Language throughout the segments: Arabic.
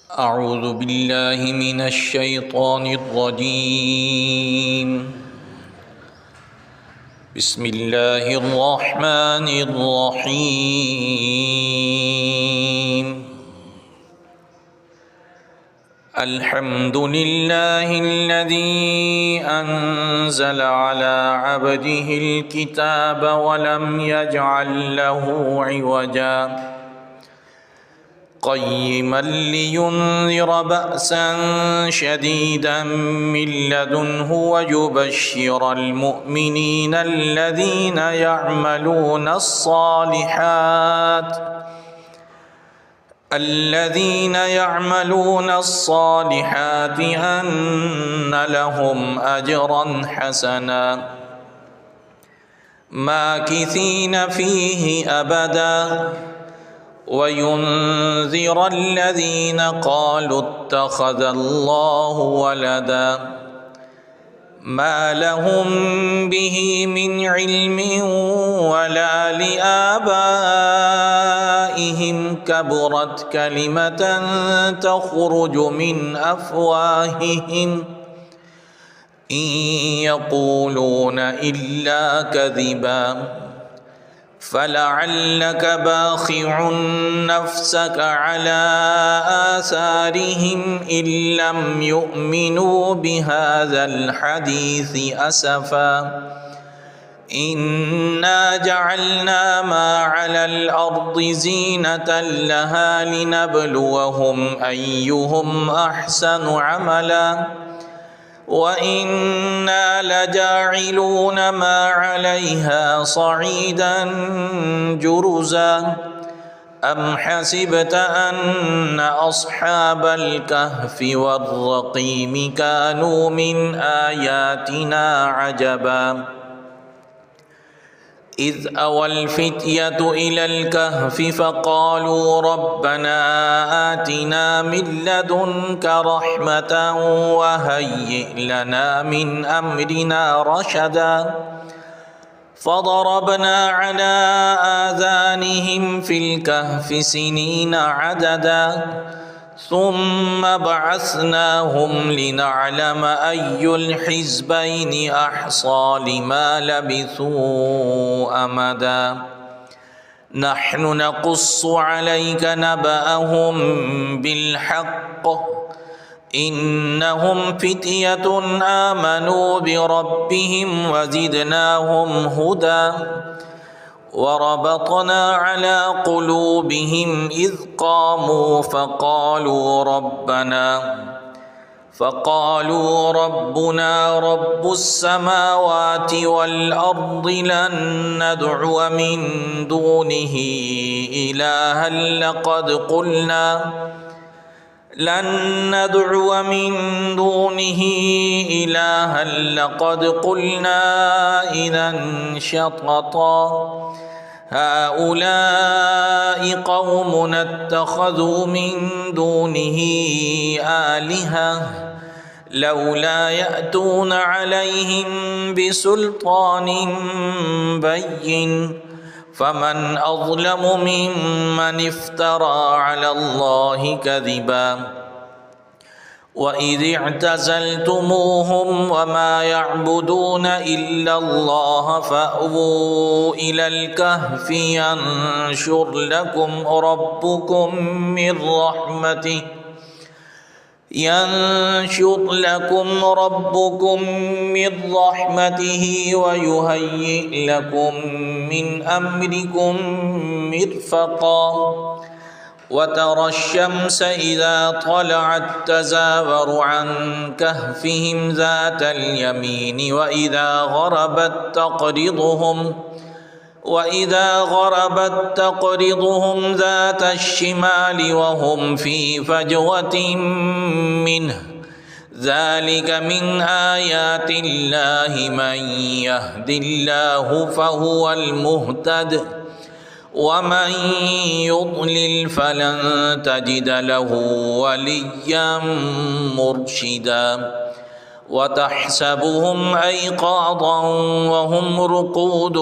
أعوذ بالله من الشيطان الرجيم. بسم الله الرحمن الرحيم. الحمد لله الذي أنزل على عبده الكتاب ولم يجعل له عوجا قيما لينذر بأسا شديدا من لدنه ويبشر المؤمنين الذين يعملون الصالحات أن لهم أجرا حسنا ماكثين فيه أبدا وينذر الذين قالوا اتخذ الله ولدا ما لهم به من علم ولا لآبائهم كبرت كلمة تخرج من أفواههم إن يقولون إلا كذبا فلعلك باخع نفسك على آثارهم إن لم يؤمنوا بهذا الحديث أسفا إنا جعلنا ما على الأرض زينة لها لنبلوهم أيهم أحسن عملا وإنا لجاعلون ما عليها صعيدا جرزا أم حسبت أن أصحاب الكهف والرقيم كانوا من آياتنا عجبا إذ أوى الفتية إلى الكهف فقالوا ربنا آتنا من لدنك رحمة وهيئ لنا من أمرنا رشدا فضربنا على آذانهم في الكهف سنين عددا ثم بعثناهم لنعلم أي الحزبين أحصى لما لبثوا أمدا نحن نقص عليك نبأهم بالحق إنهم فتية آمنوا بربهم وزدناهم هدى وربطنا على قلوبهم إذ قاموا فقالوا ربنا رب السماوات والأرض لن ندعو من دونه إلها لقد قلنا إذا شططا هؤلاء قومنا اتخذوا من دونه آلهة لولا يأتون عليهم بسلطان بين فمن أظلم ممن افترى على الله كذبا وإذ اعتزلتموهم وما يعبدون إلا الله فأووا إلى الكهف ينشر لكم ربكم من رحمته ويهيئ لكم من أمركم مرفقا وترى الشمس إذا طلعت تزاور عن كهفهم ذات اليمين وإذا غربت تقرضهم ذات الشمال وهم في فجوة منه ذلك من آيات الله من يهد الله فهو المهتد ومن يضلل فلن تجد له وليا مرشدا وتحسبهم أيقاظا وهم رقود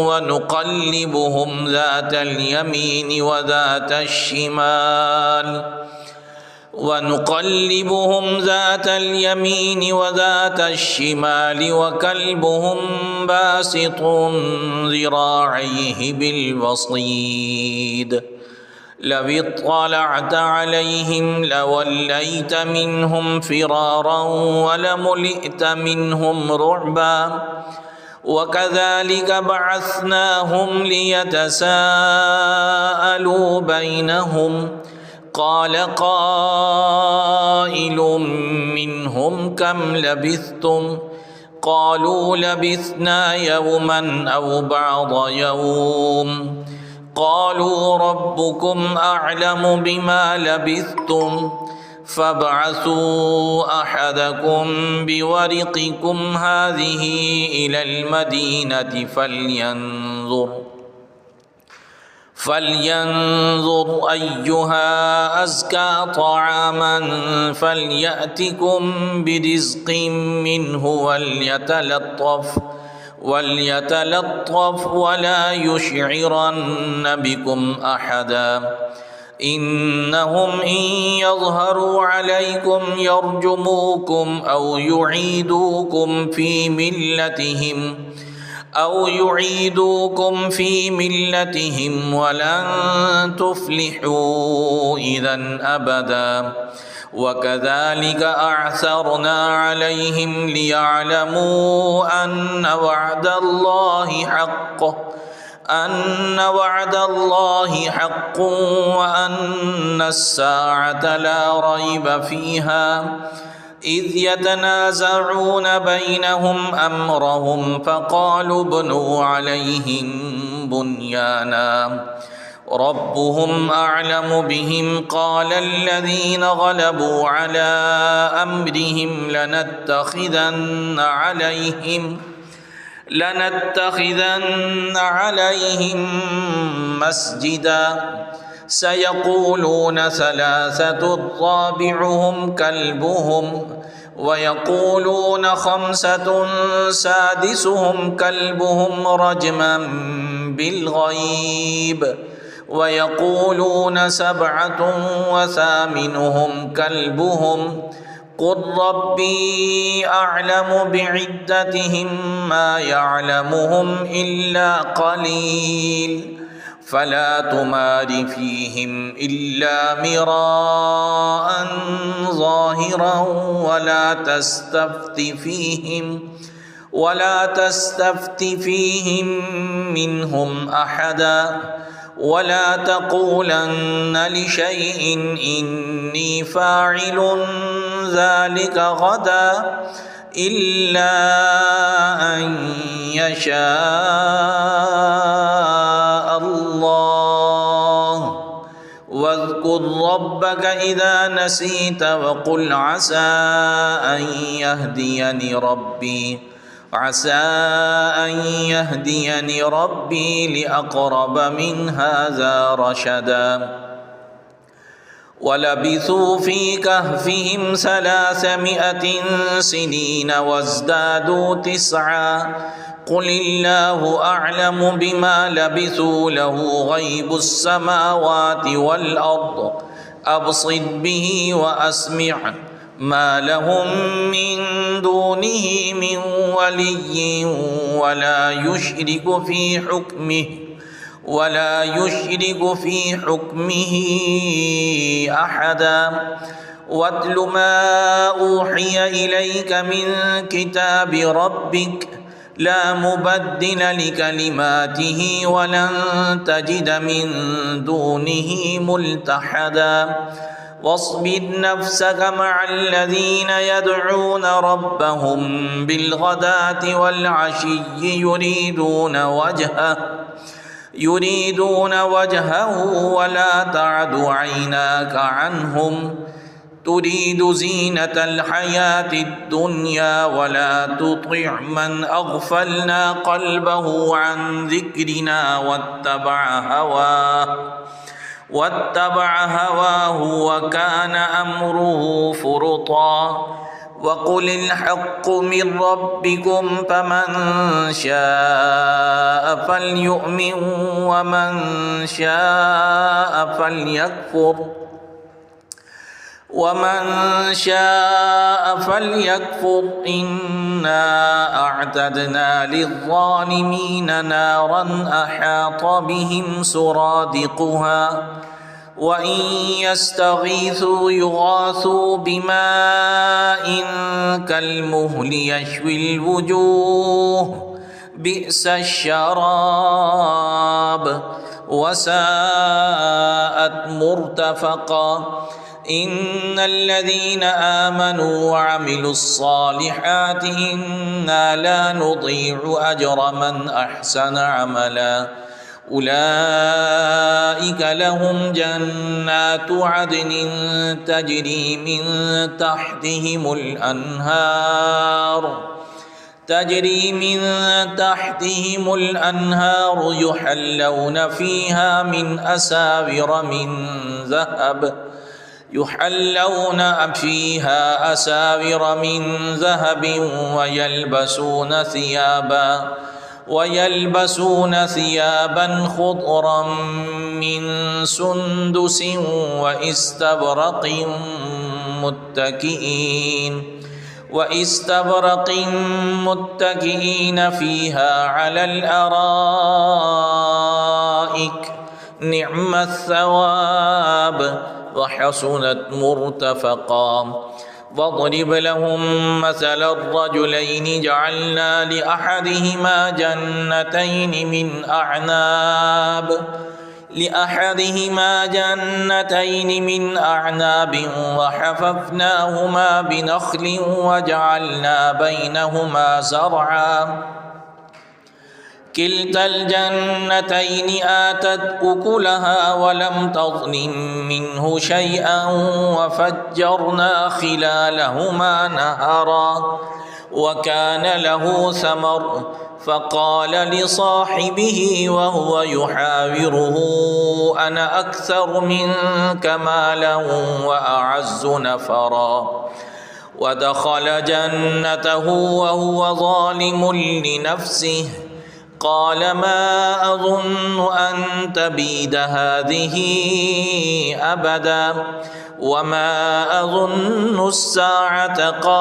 ونقلبهم ذات اليمين وذات الشمال ونقلبهم ذات اليمين وذات الشمال وكلبهم باسط ذراعيه بالوصيد لو اطلعت عليهم لوليت منهم فرارا ولملئت منهم رعبا وكذلك بعثناهم ليتساءلوا بينهم قال قائل منهم كم لبثتم قالوا لبثنا يوما أو بعض يوم قالوا ربكم أعلم بما لبثتم فابعثوا أحدكم بورقكم هذه إلى المدينة فلينظر أيها أزكى طعاما فليأتكم برزق منه وليتلطف ولا يشعرن بكم أحدا إنهم إن يظهروا عليكم يرجموكم أو يعيدوكم في ملتهم ولن تفلحوا إذا أبدا وكذلك أعثرنا عليهم ليعلموا أن وعد الله حق وأن الساعة لا ريب فيها إذ يتنازعون بينهم أمرهم فقالوا ابنوا عليهم بنيانا ربهم أعلم بهم قال الذين غلبوا على أمرهم لنتخذن عليهم مسجدا سيقولون ثلاثة رابعهم كلبهم ويقولون خمسة سادسهم كلبهم رجما بالغيب ويقولون سبعة وثامنهم كلبهم قل ربي أعلم بعدتهم ما يعلمهم إلا قليل فلا تمار فيهم إلا مراء ظاهرا ولا تستفت فيهم منهم أحدا ولا تقولن لشيء إني فاعل ذلك غدا إلا أن يشاء الله واذكر ربك إذا نسيت وقل عسى أن يهديني ربي لأقرب من هذا رشدا ولبثوا في كهفهم 300 سنين وازدادوا 9 قل الله أعلم بما لبثوا له غيب السماوات والأرض أبصر به وأسمع ما لهم من دونه من ولي ولا يشرك في حكمه أحدا واتل ما أوحي إليك من كتاب ربك لا مبدل لكلماته ولن تجد من دونه ملتحدا واصبر نفسك مع الذين يدعون ربهم بالغداة والعشي يريدون وجهه ولا تعد عيناك عنهم تريد زينة الحياة الدنيا ولا تطع من أغفلنا قلبه عن ذكرنا واتبع هواه وكان أمره فرطا وقل الحق من ربكم فمن شاء فليؤمن ومن شاء فليكفر ومن شاء فليكفر إنا أعتدنا للظالمين نارا أحاط بهم سرادقها وإن يستغيثوا يغاثوا بماء كالمهل يشوي الوجوه بئس الشراب وساءت مرتفقا إن الذين آمنوا وعملوا الصالحات إنا لا نضيع أجر من أحسن عملا أولئك لهم جنات عدن تجري من تحتهم الأنهار يحلون فيها أساور من ذهب ويلبسون ثيابا خضرا من سندس واستبرق متكئين فيها على الأرائك نعم الثواب وحسنت مرتفقا واضرب لهم مثل الرجلين جعلنا لأحدهما جنتين من أعناب وحففناهما بنخل وجعلنا بينهما زرعا كلتا الجنتين آتت أكلها ولم تظلم منه شيئا وفجرنا خلالهما نهرا وكان له ثمر فقال لصاحبه وهو يحاوره أنا أكثر منك مالا وأعز نفرا ودخل جنته وهو ظالم لنفسه قال ما أظن أن تبيد هذه أبدا وما أظن الساعة قائمة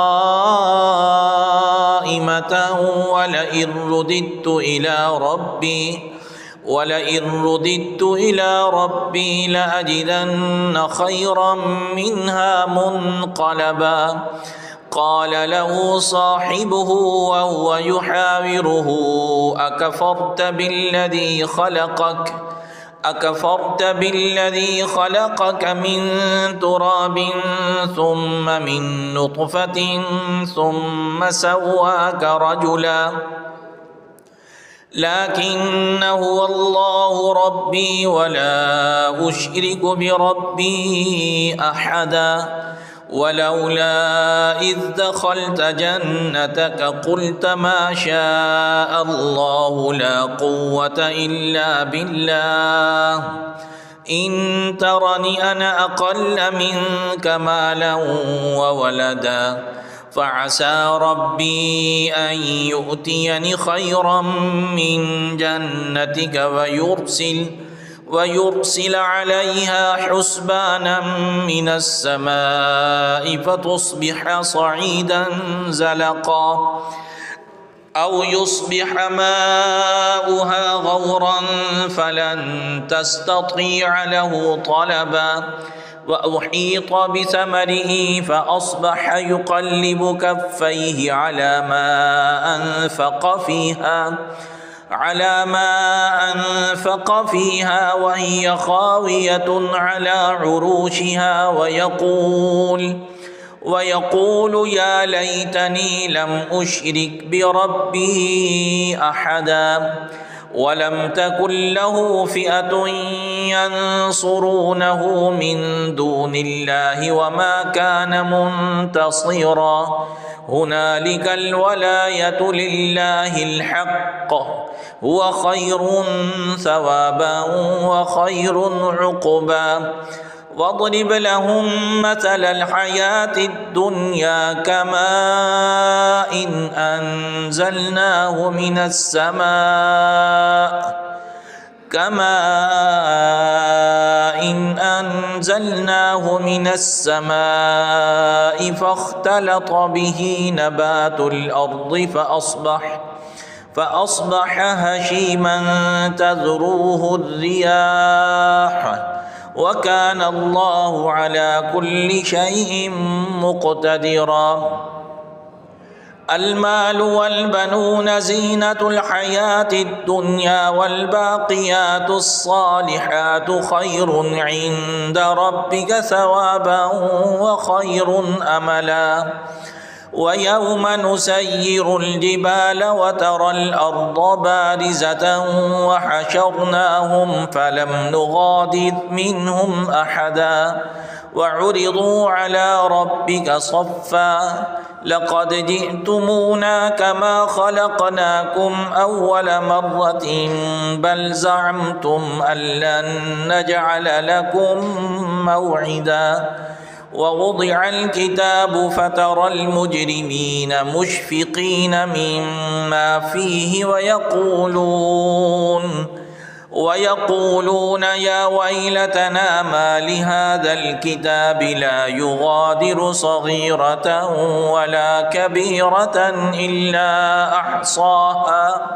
ولئن رددت إلى ربي لأجدن خيرا منها منقلبا قال له صاحبه وهو يحاوره أكفرت بالذي خلقك من تراب ثم من نطفة ثم سواك رجلا لكن هو الله ربي ولا أشرك بربي أحدا ولولا إذ دخلت جنتك قلت ما شاء الله لا قوة إلا بالله إن ترني أنا أقل منك مالا وولدا فعسى ربي أن يؤتيني خيرا من جنتك ويرسل عليها حسبانا من السماء فتصبح صعيدا زلقا أو يصبح ماؤها غورا فلن تستطيع له طلبا وأحيط بثمره فأصبح يقلب كفيه على ما أنفق فيها وهي خاوية على عروشها ويقول يا ليتني لم أشرك بربي أحدا ولم تكن له فئة ينصرونه من دون الله وما كان منتصرا هنالك الولاية لله الحق هو خير ثوابا وخير عقبا واضرب لهم مثل الحياة الدنيا كماء أنزلناه من السماء فاختلط به نبات الأرض فأصبح هشيما تذروه الرياح وكان الله على كل شيء مقتدرا. المال والبنون زينة الحياة الدنيا والباقيات الصالحات خير عند ربك ثوابا وخير أملا. ويوم نسير الجبال وترى الأرض بارزة وحشرناهم فلم نغادر منهم أحدا وعرضوا على ربك صفا لقد جئتمونا كما خلقناكم أول مرة بل زعمتم أن لن نجعل لكم موعدا. ووضع الكتاب فترى المجرمين مشفقين مما فيه ويقولون يا ويلتنا ما لهذا الكتاب لا يغادر صغيرة ولا كبيرة إلا أحصاها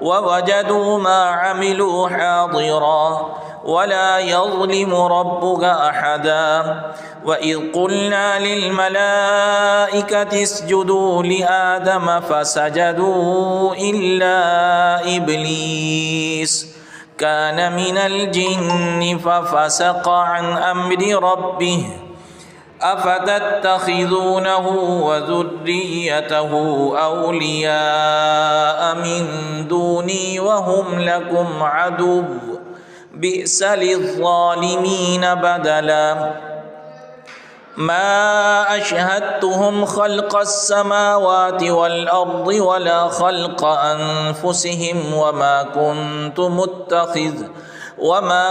ووجدوا ما عملوا حاضرا ولا يظلم ربك أحدا. وإذ قلنا للملائكة اسجدوا لآدم فسجدوا إلا إبليس كان من الجن ففسق عن أمر ربه أفتتخذونه وذريته أولياء من دوني وهم لكم عدو بئس للظالمين بدلا. ما أشهدتهم خلق السماوات والأرض ولا خلق أنفسهم وما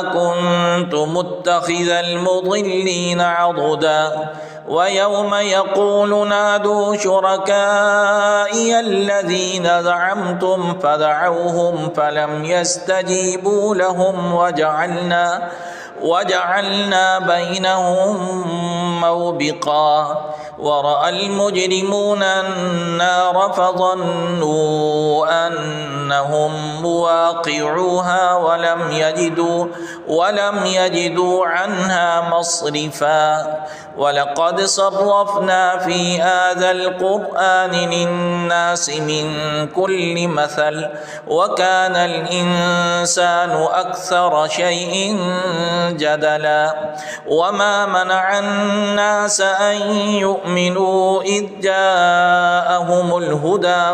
كنت متخذ المضلين عضدا. ويوم يقول نادوا شركائي الذين زعمتم فدعوهم فلم يستجيبوا لهم وجعلنا بينهم موبقا. ورأى المجرمون النار فظنوا أنهم مواقعوها ولم يجدوا عنها مصرفا. ولقد صرفنا في هذا القرآن للناس من كل مثل وكان الإنسان أكثر شيء جدلا. وما منع الناس أن يؤمنوا إذ جاءهم الهدى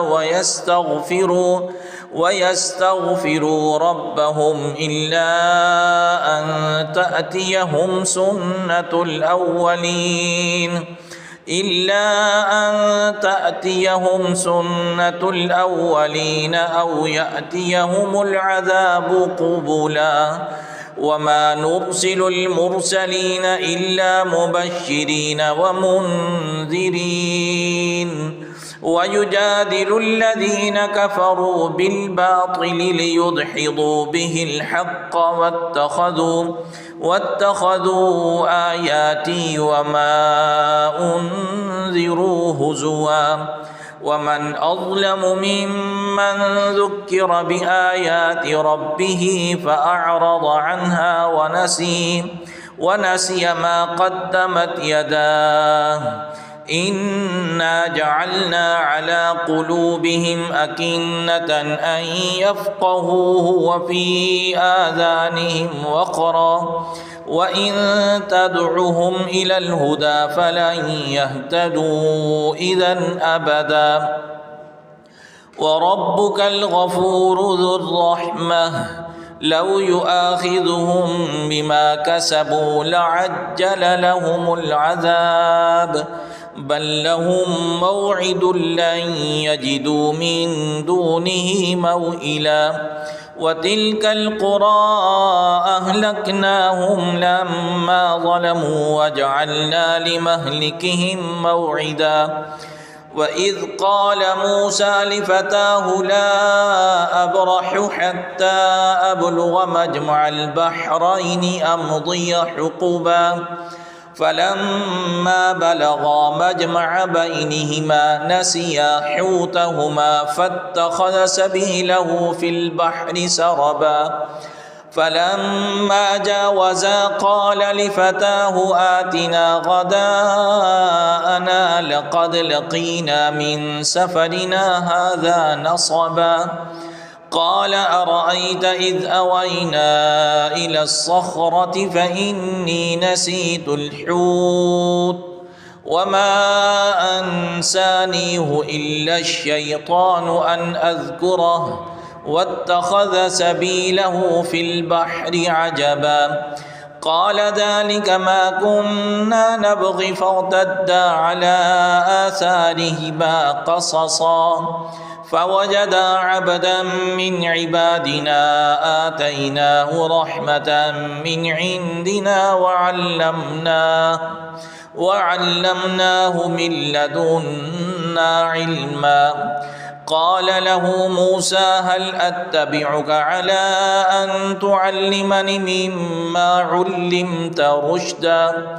ويستغفروا ربهم إلا أن تأتيهم سنة الأولين أو يأتيهم العذاب قبلا. وما نرسل المرسلين إلا مبشرين ومنذرين ويجادل الذين كفروا بالباطل ليدحضوا به الحق واتخذوا آياتي وما أنذروا هزوا. ومن أظلم ممن ذكر بآيات ربه فأعرض عنها ونسي ما قدمت يداه. إنا جعلنا على قلوبهم أكنة أن يفقهوه وفي آذانهم وقرا وإن تدعهم إلى الهدى فلن يهتدوا إذا أبدا. وربك الغفور ذو الرحمة لو يؤاخذهم بما كسبوا لعجل لهم العذاب بل لهم موعد لن يجدوا من دونه موئلا. وتلك القرى أهلكناهم لما ظلموا وجعلنا لمهلكهم موعدا وإذ قال موسى لفتاه لا أبرح حتى أبلغ مجمع البحرين أمضي حقبا فلما بلغا مجمع بينهما نسيا حوتهما فاتخذ سبيله في البحر سربا فلما جاوزا قال لفتاه آتنا غداءنا لقد لقينا من سفرنا هذا نصبا قال أرأيت إذ أوينا إلى الصخرة فإني نسيت الحوت وما أنسانيه إلا الشيطان أن أذكره واتخذ سبيله في البحر عجبا قال ذلك ما كنا نبغي فارتدا على آثارهما قصصا فوجدا عبدا من عبادنا آتيناه رحمة من عندنا وعلمناه من لدنا علما قال له موسى هل أتبعك على أن تعلمني مما علمت رشدا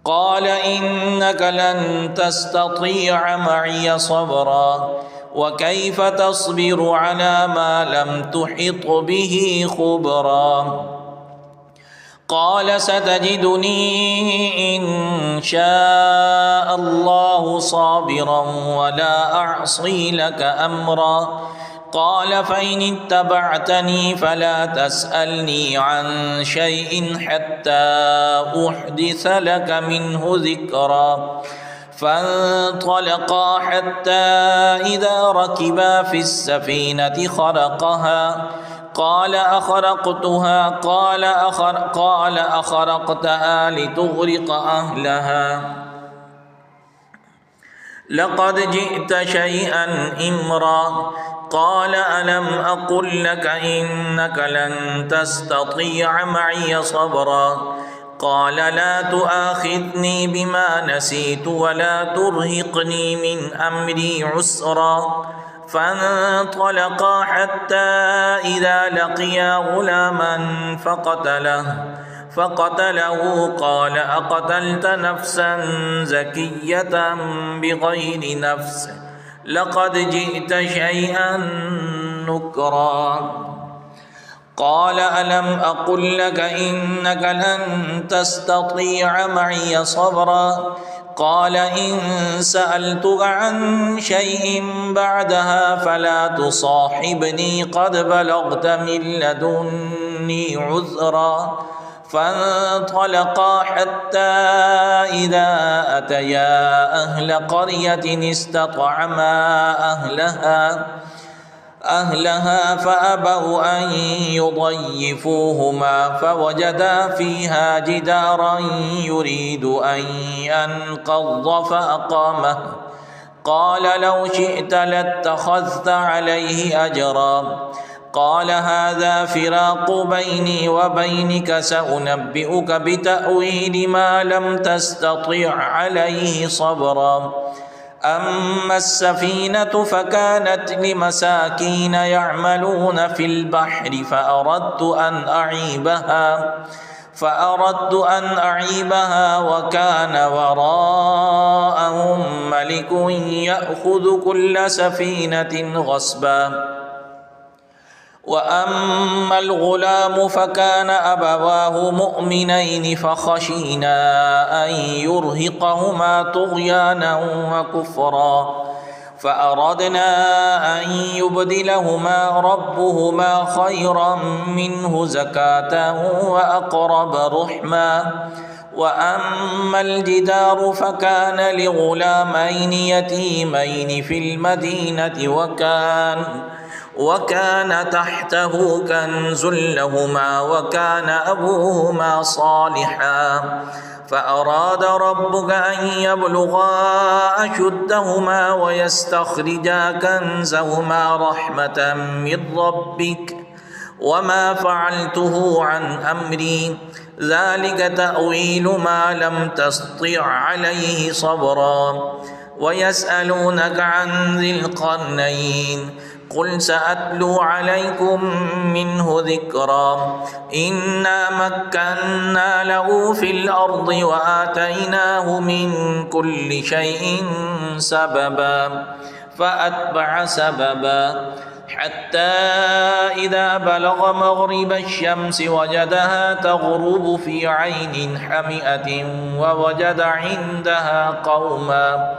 قال إنك لن تستطيع معي صبرا وكيف تصبر على ما لم تحط به خبرا قال ستجدني إن شاء الله صابرا ولا أعصي لك أمرا قال فإن اتبعتني فلا تسألني عن شيء حتى أحدث لك منه ذكرا فانطلقا حتى إذا ركبا في السفينة خرقها قال أخرقتها قال أخرقتها لتغرق أهلها لقد جئت شيئا إمرا قال ألم أقل لك إنك لن تستطيع معي صبرا قال لا تؤاخذني بما نسيت ولا ترهقني من أمري عسرا فانطلقا حتى إذا لقيا غلاما فقتله قال أقتلت نفسا زكية بغير نفس لقد جئت شيئا نكرا قال ألم أقل لك إنك لن تستطيع معي صبرا قال إن سألتك عن شيء بعدها فلا تصاحبني قد بلغت من لدني عذرا فانطلقا حتى إذا أتيا أهل قرية استطعما أهلها فأبوا أن يضيفوهما فوجدا فيها جدارا يريد أن ينقض فأقامه قال لو شئت لاتخذت عليه أجرا قال هذا فراق بيني وبينك سأنبئك بتأويل ما لم تستطع عليه صبرا أما السفينة فكانت لمساكين يعملون في البحر فأردت أن أعيبها وكان وراءهم ملك يأخذ كل سفينة غصبا وأما الغلام فكان أبواه مؤمنين فخشينا أن يرهقهما طغيانا وكفرا فأردنا أن يبدلهما ربهما خيرا منه زكاة وأقرب رحما وأما الجدار فكان لغلامين يتيمين في المدينة وكان تحته كنز لهما وكان أبوهما صالحا فأراد ربك أن يبلغا أشدهما ويستخرجا كنزهما رحمة من ربك وما فعلته عن أمري ذلك تأويل ما لم تستطع عليه صبرا ويسألونك عن ذي القرنين قل سأتلو عليكم منه ذكرا إنا مكنا له في الأرض وآتيناه من كل شيء سببا فأتبع سببا حتى إذا بلغ مغرب الشمس وجدها تغرب في عين حمئة ووجد عندها قوما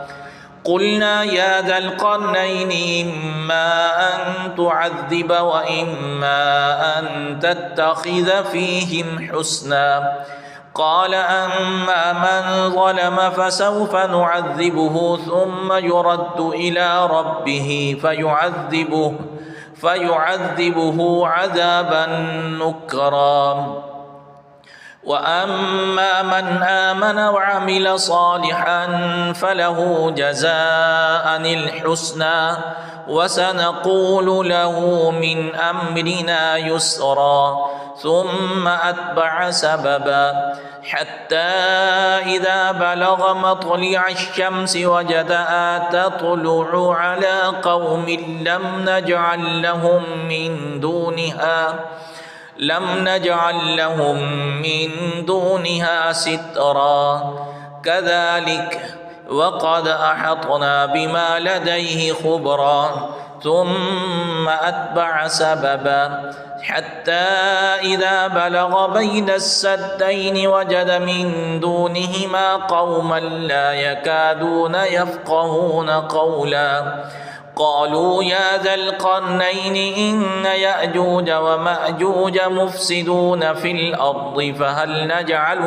قلنا يا ذا القرنين إما أن تعذب وإما أن تتخذ فيهم حسنا قال أما من ظلم فسوف نعذبه ثم يرد إلى ربه فيعذبه عذابا نكرا وأما من آمن وعمل صالحا فله جزاء الحسنى وسنقول له من أمرنا يسرا ثم أتبع سببا حتى إذا بلغ مطلع الشمس وجدها تطلع على قوم لم نجعل لهم من دونها سترا كذلك وقد أحطنا بما لديه خبرا ثم أتبع سببا حتى إذا بلغ بين السدين وجد من دونهما قوما لا يكادون يفقهون قولا قالوا يا ذا القرنين إن يأجوج ومأجوج مفسدون في الأرض فهل نجعل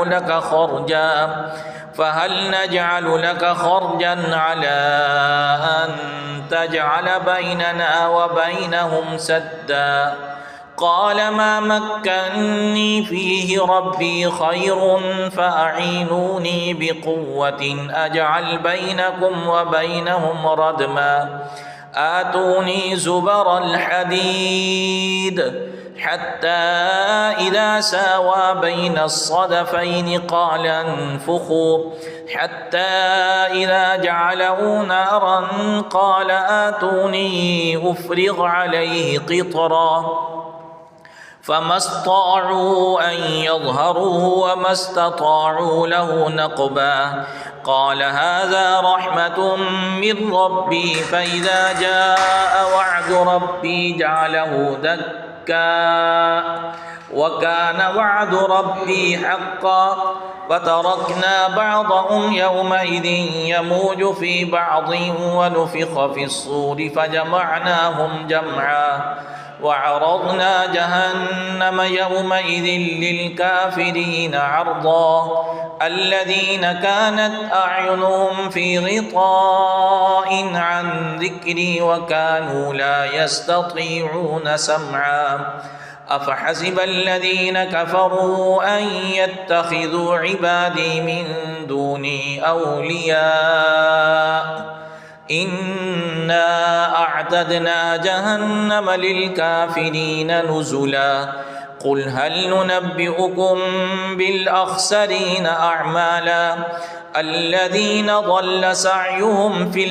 لك خرجا على أن تجعل بيننا وبينهم سدا قال ما مكني فيه ربي خير فأعينوني بقوة أجعل بينكم وبينهم ردما آتوني زبر الحديد حتى إذا ساوى بين الصدفين قال انفخوا حتى إذا جعله نارا قال آتوني أفرغ عليه قطرا فما استطاعوا أن يظهروه وما استطاعوا له نقبا قال هذا رحمة من ربي فإذا جاء وعد ربي جعله دكا وكان وعد ربي حقا فتركنا بعضهم يومئذ يموج في بعض ونفخ في الصور فجمعناهم جمعا وعرضنا جهنم يومئذ للكافرين عرضا الذين كانت أعينهم في غطاء عن ذكري وكانوا لا يستطيعون سمعا أفحسب الذين كفروا أن يتخذوا عبادي من دوني أولياء إنا أعتدنا جهنم للكافرين نزلا قل هل ننبئكم بالأخسرين أعمالا الذين ضل سعيهم في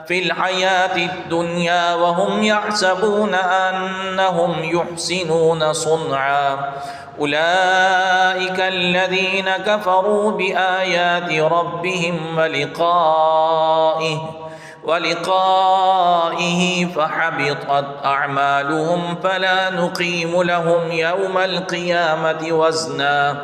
الحياة الدنيا وهم يحسبون أنهم يحسنون صنعا أولئك الذين كفروا بآيات ربهم ولقائه فحبطت أعمالهم فلا نقيم لهم يوم القيامة وزنا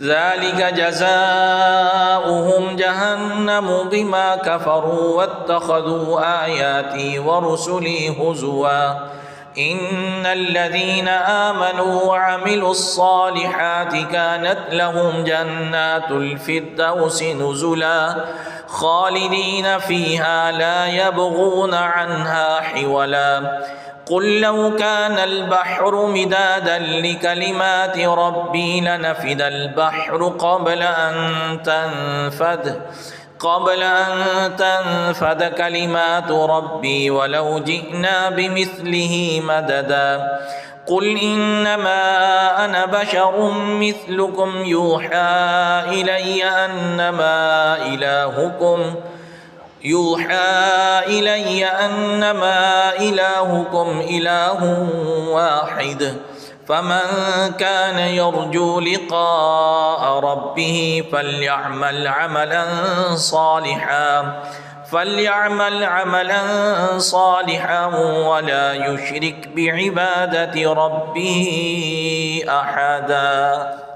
ذلك جزاؤهم جهنم بما كفروا واتخذوا آياتي ورسلي هزوا إن الذين آمنوا وعملوا الصالحات كانت لهم جنات الفردوس نزلا خالدين فيها لا يبغون عنها حولا قل لو كان البحر مدادا لكلمات ربي لنفد البحر قبل أن تنفد كلمات ربي ولو جئنا بمثله مددا قل إنما أنا بشر مثلكم يوحى إلي أنما إلهكم إله واحد فمن كان يرجو لقاء ربه فليعمل عملا صالحا ولا يشرك بعبادة ربه أحدا.